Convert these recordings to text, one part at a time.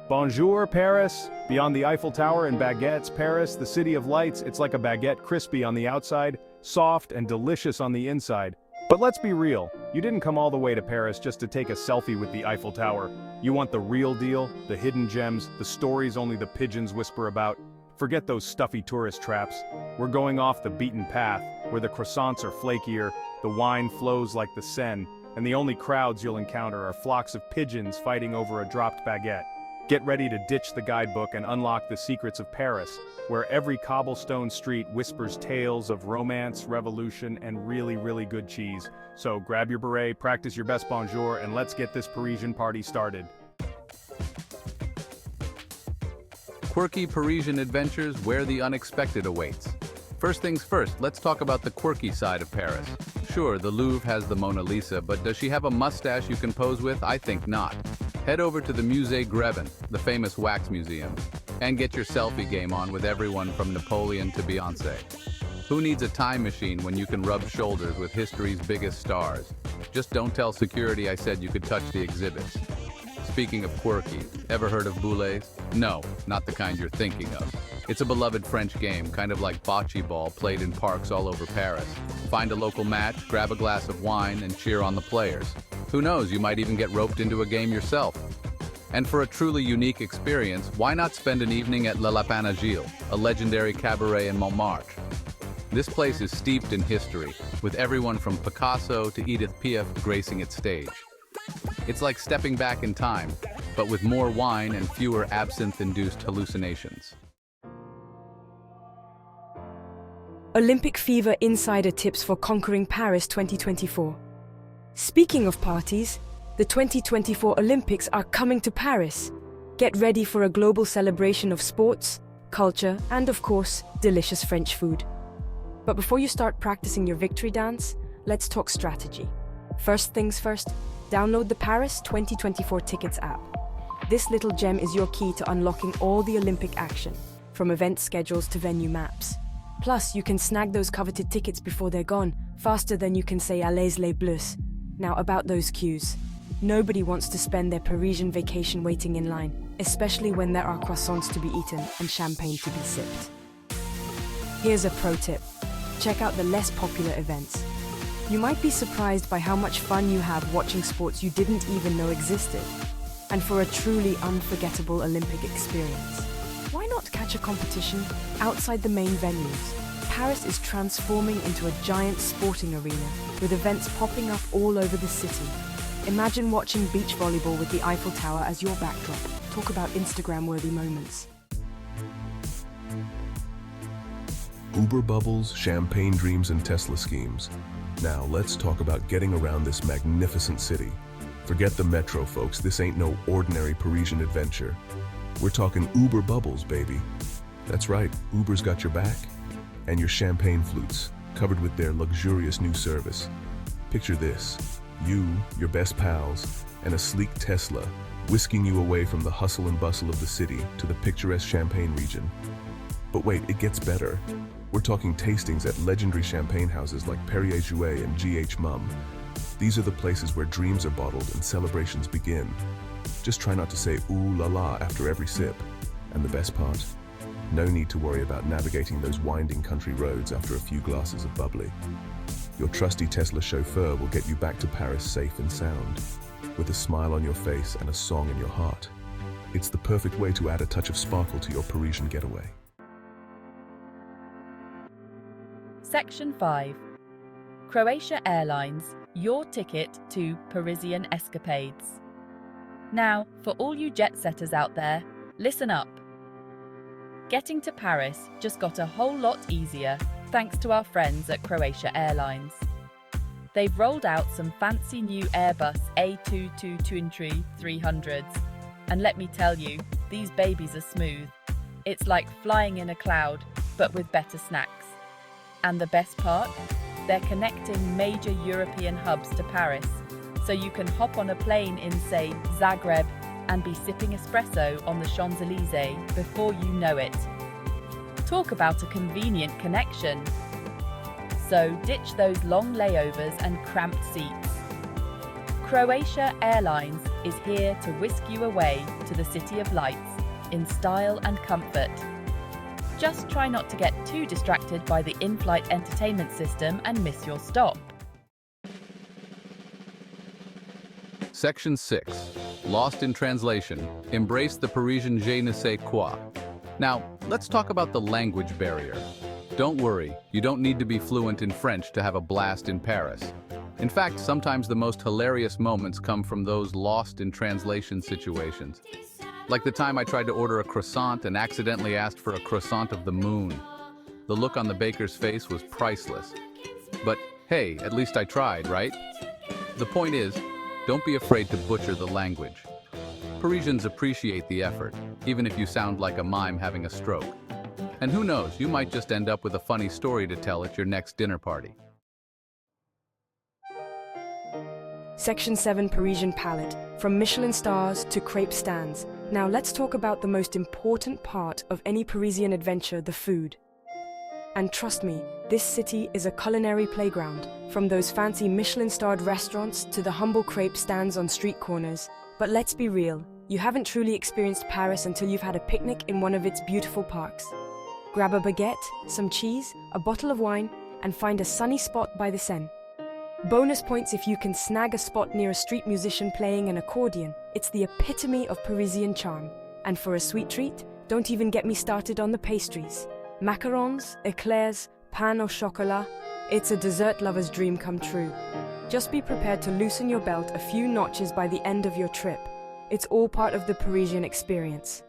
Bonjour, Paris! Beyond the Eiffel Tower and baguettes, Paris, the city of lights, it's like a baguette, crispy on the outside, soft and delicious on the inside. But let's be real, you didn't come all the way to Paris just to take a selfie with the Eiffel Tower. You want the real deal, the hidden gems, the stories only the pigeons whisper about. Forget those stuffy tourist traps. We're going off the beaten path, where the croissants are flakier, the wine flows like the Seine, and the only crowds you'll encounter are flocks of pigeons fighting over a dropped baguette. Get ready to ditch the guidebook and unlock the secrets of Paris, where every cobblestone street whispers tales of romance, revolution, and really good cheese. So grab your beret, practice your best bonjour, and let's get this Parisian party started. Quirky Parisian adventures where the unexpected awaits. First things first, let's talk about the quirky side of Paris. Sure, the Louvre has the Mona Lisa, but does she have a mustache you can pose with? I think not. Head over to the Musée Grévin, the famous wax museum, and get your selfie game on with everyone from Napoleon to Beyoncé. Who needs a time machine when you can rub shoulders with history's biggest stars? Just don't tell security I said you could touch the exhibits. Speaking of quirky, ever heard of boulets? No, not the kind you're thinking of. It's a beloved French game, kind of like bocce ball, played in parks all over Paris. Find a local match, grab a glass of wine, and cheer on the players. Who knows, you might even get roped into a game yourself. And for a truly unique experience, why not spend an evening at Le Lapin Agile, a legendary cabaret in Montmartre? This place is steeped in history, with everyone from Picasso to Edith Piaf gracing its stage. It's like stepping back in time, but with more wine and fewer absinthe-induced hallucinations. Olympic Fever Insider Tips for Conquering Paris 2024. Speaking of parties, the 2024 Olympics are coming to Paris. Get ready for a global celebration of sports, culture, and of course, delicious French food. But before you start practicing your victory dance, let's talk strategy. First things first, download the Paris 2024 Tickets app. This little gem is your key to unlocking all the Olympic action, from event schedules to venue maps. Plus, you can snag those coveted tickets before they're gone, faster than you can say Allez les Bleus. Now about those queues. Nobody wants to spend their Parisian vacation waiting in line, especially when there are croissants to be eaten and champagne to be sipped. Here's a pro tip. Check out the less popular events. You might be surprised by how much fun you have watching sports you didn't even know existed. And for a truly unforgettable Olympic experience, why not catch a competition outside the main venues? Paris is transforming into a giant sporting arena, with events popping up all over the city. Imagine watching beach volleyball with the Eiffel Tower as your backdrop. Talk about Instagram-worthy moments. Uber bubbles, champagne dreams, and Tesla schemes. Now let's talk about getting around this magnificent city. Forget the metro, folks. This ain't no ordinary Parisian adventure. We're talking Uber bubbles, baby. That's right, Uber's got your back. And your champagne flutes, covered with their luxurious new service. Picture this, you, your best pals, and a sleek Tesla, whisking you away from the hustle and bustle of the city to the picturesque Champagne region. But wait, it gets better. We're talking tastings at legendary champagne houses like Parisian and GH Mum. These are the places where dreams are bottled and celebrations begin. Just try not to say ooh la la after every sip. And the best part? No need to worry about navigating those winding country roads after a few glasses of bubbly. Your trusty Tesla chauffeur will get you back to Paris safe and sound, with a smile on your face and a song in your heart. It's the perfect way to add a touch of sparkle to your Parisian getaway. Section 5. Croatia Airlines, your ticket to Parisian escapades. Now, for all you jet-setters out there, listen up. Getting to Paris just got a whole lot easier thanks to our friends at Croatia Airlines. They've rolled out some fancy new Airbus A220-300s, and let me tell you, these babies are smooth. It's like flying in a cloud, but with better snacks. And the best part? They're connecting major European hubs to Paris, so you can hop on a plane in, say, Zagreb, and be sipping espresso on the Champs-Élysées before you know it. Talk about a convenient connection. So ditch those long layovers and cramped seats. Croatia Airlines is here to whisk you away to the City of Lights in style and comfort. Just try not to get too distracted by the in-flight entertainment system and miss your stop. Section 6. Lost in translation. Embrace the Parisian je ne sais quoi. Now, let's talk about the language barrier. Don't worry, you don't need to be fluent in French to have a blast in Paris. In fact, sometimes the most hilarious moments come from those lost in translation situations. Like the time I tried to order a croissant and accidentally asked for a croissant of the moon. The look on the baker's face was priceless. But hey, at least I tried, right? The point is, don't be afraid to butcher the language. Parisians appreciate the effort, even if you sound like a mime having a stroke. And who knows, you might just end up with a funny story to tell at your next dinner party. Section 7 Parisian palette, from Michelin stars to crepe stands. Now let's talk about the most important part of any Parisian adventure, the food. And trust me, this city is a culinary playground, from those fancy Michelin-starred restaurants to the humble crepe stands on street corners. But let's be real, you haven't truly experienced Paris until you've had a picnic in one of its beautiful parks. Grab a baguette, some cheese, a bottle of wine, and find a sunny spot by the Seine. Bonus points if you can snag a spot near a street musician playing an accordion. It's the epitome of Parisian charm. And for a sweet treat, don't even get me started on the pastries. Macarons, eclairs, pain au chocolat, it's a dessert lover's dream come true. Just be prepared to loosen your belt a few notches by the end of your trip. It's all part of the Parisian experience.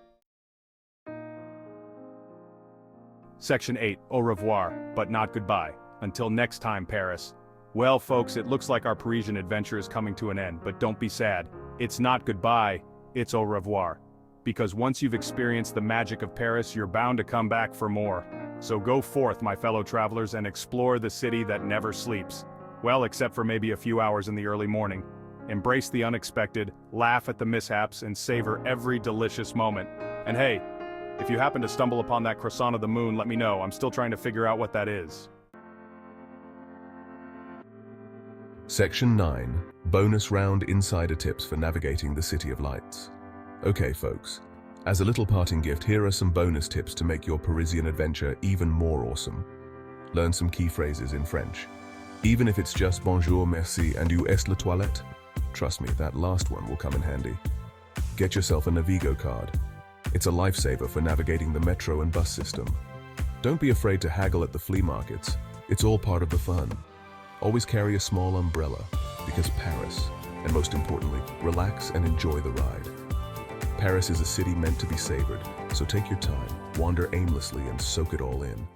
Section 8, au revoir, but not goodbye. Until next time, Paris. Well, folks, it looks like our Parisian adventure is coming to an end, but don't be sad. It's not goodbye, it's au revoir. Because once you've experienced the magic of Paris, you're bound to come back for more. So go forth, my fellow travelers, and explore the city that never sleeps. Well, except for maybe a few hours in the early morning. Embrace the unexpected, laugh at the mishaps, and savor every delicious moment. And hey, if you happen to stumble upon that croissant of the moon, let me know. I'm still trying to figure out what that is. Section 9. Bonus round insider tips for navigating the City of Lights. Okay, folks. As a little parting gift, here are some bonus tips to make your Parisian adventure even more awesome. Learn some key phrases in French. Even if it's just bonjour, merci, and où est la toilette? Trust me, that last one will come in handy. Get yourself a Navigo card. It's a lifesaver for navigating the metro and bus system. Don't be afraid to haggle at the flea markets. It's all part of the fun. Always carry a small umbrella, because Paris, and most importantly, relax and enjoy the ride. Paris is a city meant to be savored, so take your time, wander aimlessly, and soak it all in.